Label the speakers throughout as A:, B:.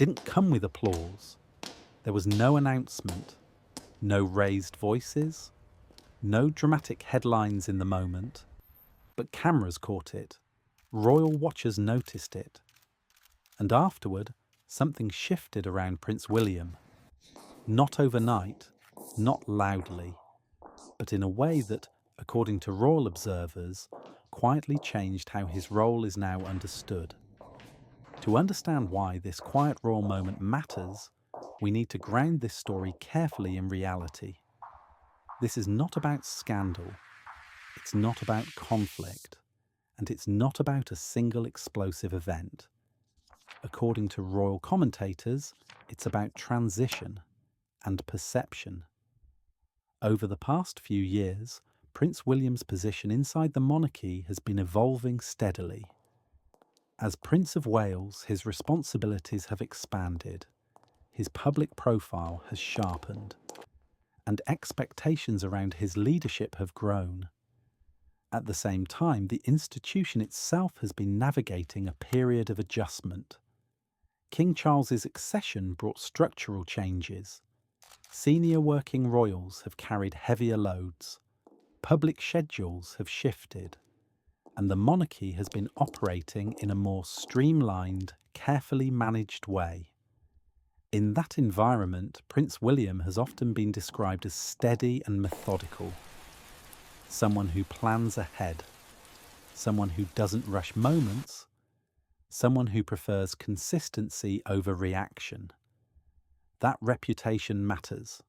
A: didn't come with applause. There was no announcement, no raised voices, no dramatic headlines in the moment, but cameras caught it, royal watchers noticed it, and afterward something shifted around Prince William. Not overnight, not loudly, but in a way that, according to royal observers, quietly changed how his role is now understood. To understand why this quiet royal moment matters, we need to ground this story carefully in reality. This is not about scandal, it's not about conflict, and it's not about a single explosive event. According to royal commentators, it's about transition and perception. Over the past few years, Prince William's position inside the monarchy has been evolving steadily. As Prince of Wales, his responsibilities have expanded, his public profile has sharpened, and expectations around his leadership have grown. At the same time, the institution itself has been navigating a period of adjustment. King Charles's accession brought structural changes. Senior working royals have carried heavier loads, public schedules have shifted, and the monarchy has been operating in a more streamlined, carefully managed way. In that environment, Prince William has often been described as steady and methodical, someone who plans ahead, someone who doesn't rush moments, someone who prefers consistency over reaction. That reputation matters,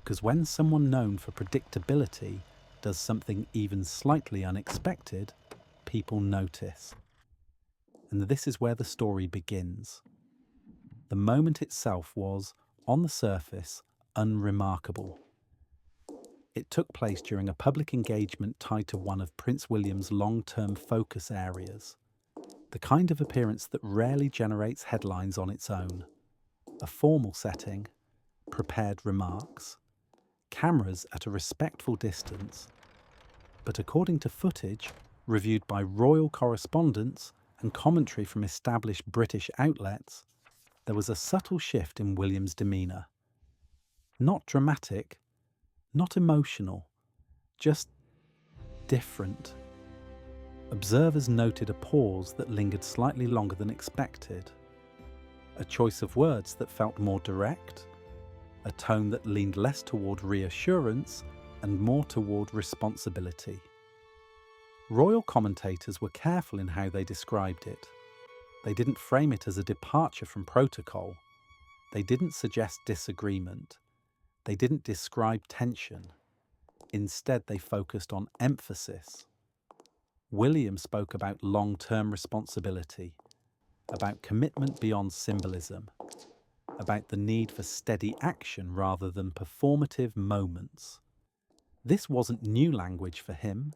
A: because when someone known for predictability does something even slightly unexpected, people notice. And this is where the story begins. The moment itself was, on the surface, unremarkable. It took place during a public engagement tied to one of Prince William's long-term focus areas, the kind of appearance that rarely generates headlines on its own. A formal setting, prepared remarks, cameras at a respectful distance, but according to footage reviewed by royal correspondents and commentary from established British outlets, there was a subtle shift in William's demeanour. Not dramatic, not emotional, just different. Observers noted a pause that lingered slightly longer than expected, a choice of words that felt more direct, a tone that leaned less toward reassurance and more toward responsibility. Royal commentators were careful in how they described it. They didn't frame it as a departure from protocol. They didn't suggest disagreement. They didn't describe tension. Instead, they focused on emphasis. William spoke about long-term responsibility, about commitment beyond symbolism, about the need for steady action rather than performative moments. This wasn't new language for him.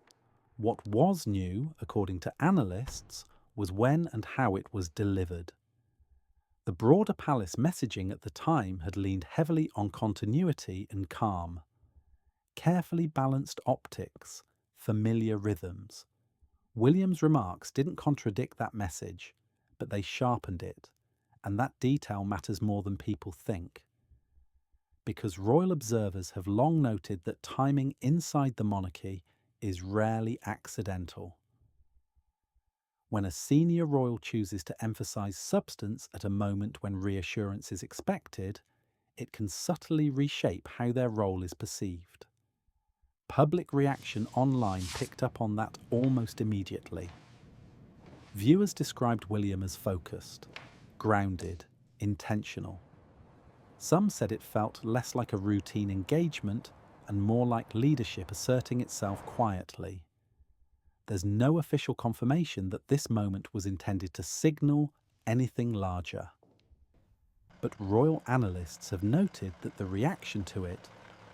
A: What was new, according to analysts, was when and how it was delivered. The broader palace messaging at the time had leaned heavily on continuity and calm. Carefully balanced optics, familiar rhythms. William's remarks didn't contradict that message, but they sharpened it, and that detail matters more than people think. Because royal observers have long noted that timing inside the monarchy is rarely accidental. When a senior royal chooses to emphasise substance at a moment when reassurance is expected, it can subtly reshape how their role is perceived. Public reaction online picked up on that almost immediately. Viewers described William as focused, grounded, intentional. Some said it felt less like a routine engagement and more like leadership asserting itself quietly. There's no official confirmation that this moment was intended to signal anything larger. But royal analysts have noted that the reaction to it,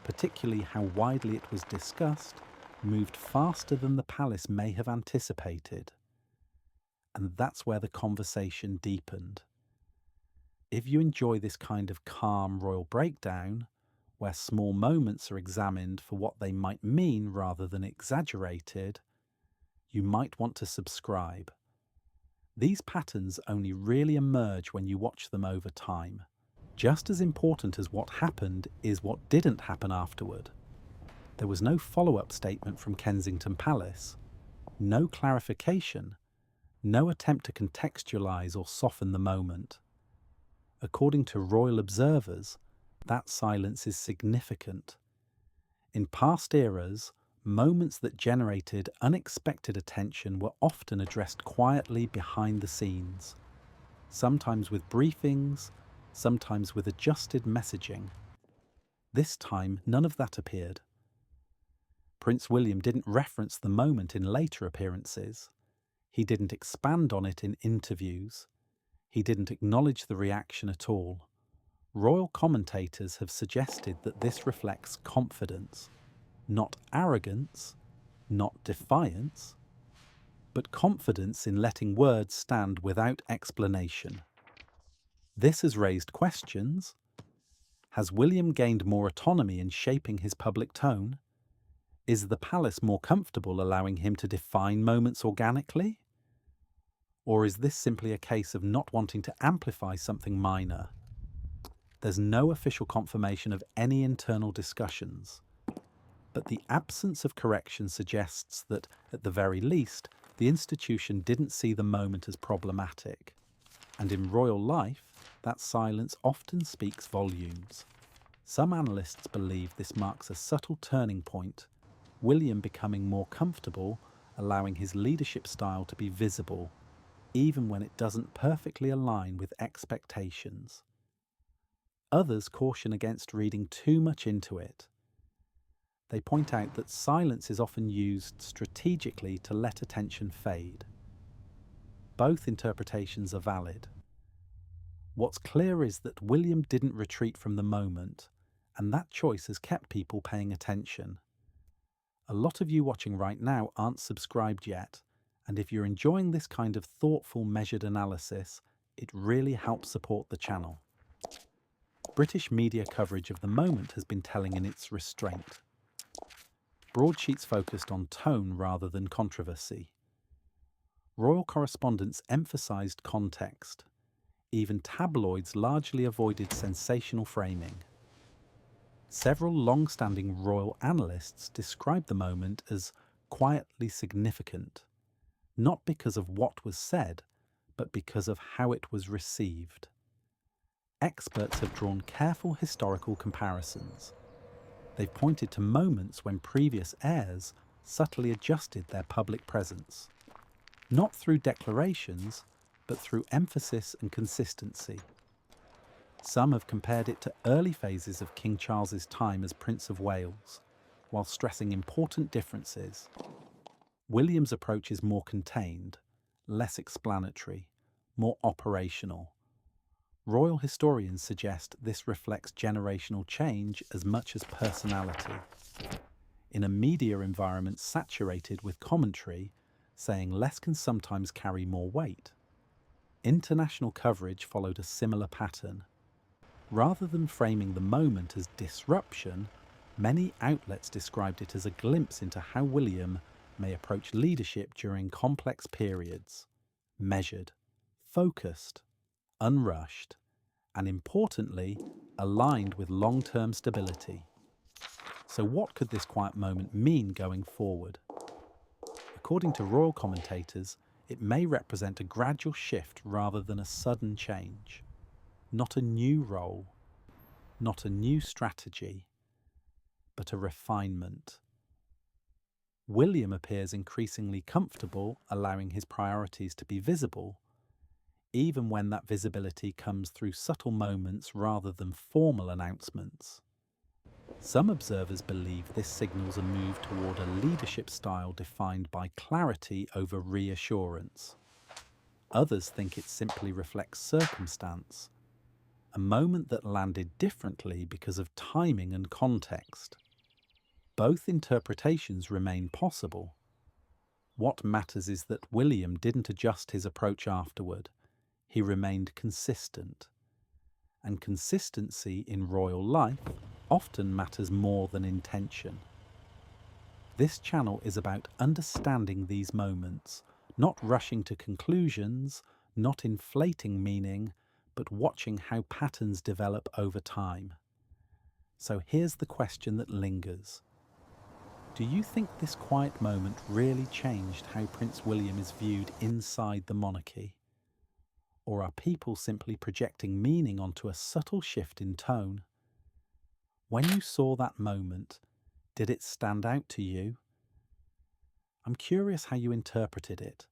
A: particularly how widely it was discussed, moved faster than the palace may have anticipated. And that's where the conversation deepened. If you enjoy this kind of calm royal breakdown, where small moments are examined for what they might mean rather than exaggerated, you might want to subscribe. These patterns only really emerge when you watch them over time. Just as important as what happened is what didn't happen afterward. There was no follow-up statement from Kensington Palace, no clarification, no attempt to contextualise or soften the moment. According to royal observers, that silence is significant. In past eras, moments that generated unexpected attention were often addressed quietly behind the scenes, sometimes with briefings, sometimes with adjusted messaging. This time, none of that appeared. Prince William didn't reference the moment in later appearances. He didn't expand on it in interviews. He didn't acknowledge the reaction at all. Royal commentators have suggested that this reflects confidence, not arrogance, not defiance, but confidence in letting words stand without explanation. This has raised questions. Has William gained more autonomy in shaping his public tone? Is the palace more comfortable allowing him to define moments organically? Or is this simply a case of not wanting to amplify something minor? There's no official confirmation of any internal discussions, but the absence of correction suggests that, at the very least, the institution didn't see the moment as problematic. And in royal life, that silence often speaks volumes. Some analysts believe this marks a subtle turning point, William becoming more comfortable, allowing his leadership style to be visible, even when it doesn't perfectly align with expectations. Others caution against reading too much into it. They point out that silence is often used strategically to let attention fade. Both interpretations are valid. What's clear is that William didn't retreat from the moment, and that choice has kept people paying attention. A lot of you watching right now aren't subscribed yet, and if you're enjoying this kind of thoughtful, measured analysis, it really helps support the channel. British media coverage of the moment has been telling in its restraint. Broadsheets focused on tone rather than controversy. Royal correspondents emphasised context. Even tabloids largely avoided sensational framing. Several long-standing royal analysts described the moment as quietly significant, not because of what was said, but because of how it was received. Experts have drawn careful historical comparisons. They've pointed to moments when previous heirs subtly adjusted their public presence, not through declarations, but through emphasis and consistency. Some have compared it to early phases of King Charles's time as Prince of Wales, while stressing important differences. William's approach is more contained, less explanatory, more operational. Royal historians suggest this reflects generational change as much as personality. In a media environment saturated with commentary, saying less can sometimes carry more weight. International coverage followed a similar pattern. Rather than framing the moment as disruption, many outlets described it as a glimpse into how William may approach leadership during complex periods, measured, focused, unrushed, and importantly, aligned with long-term stability. So what could this quiet moment mean going forward? According to royal commentators, it may represent a gradual shift rather than a sudden change. Not a new role, not a new strategy, but a refinement. William appears increasingly comfortable allowing his priorities to be visible, even when that visibility comes through subtle moments rather than formal announcements. Some observers believe this signals a move toward a leadership style defined by clarity over reassurance. Others think it simply reflects circumstance, a moment that landed differently because of timing and context. Both interpretations remain possible. What matters is that William didn't adjust his approach afterward. He remained consistent. And consistency in royal life often matters more than intention. This channel is about understanding these moments, Not rushing to conclusions, not inflating meaning, but watching how patterns develop over time. So here's the question that lingers. Do you think this quiet moment really changed how Prince William is viewed inside the monarchy? Or are people simply projecting meaning onto a subtle shift in tone? When you saw that moment, did it stand out to you? I'm curious how you interpreted it.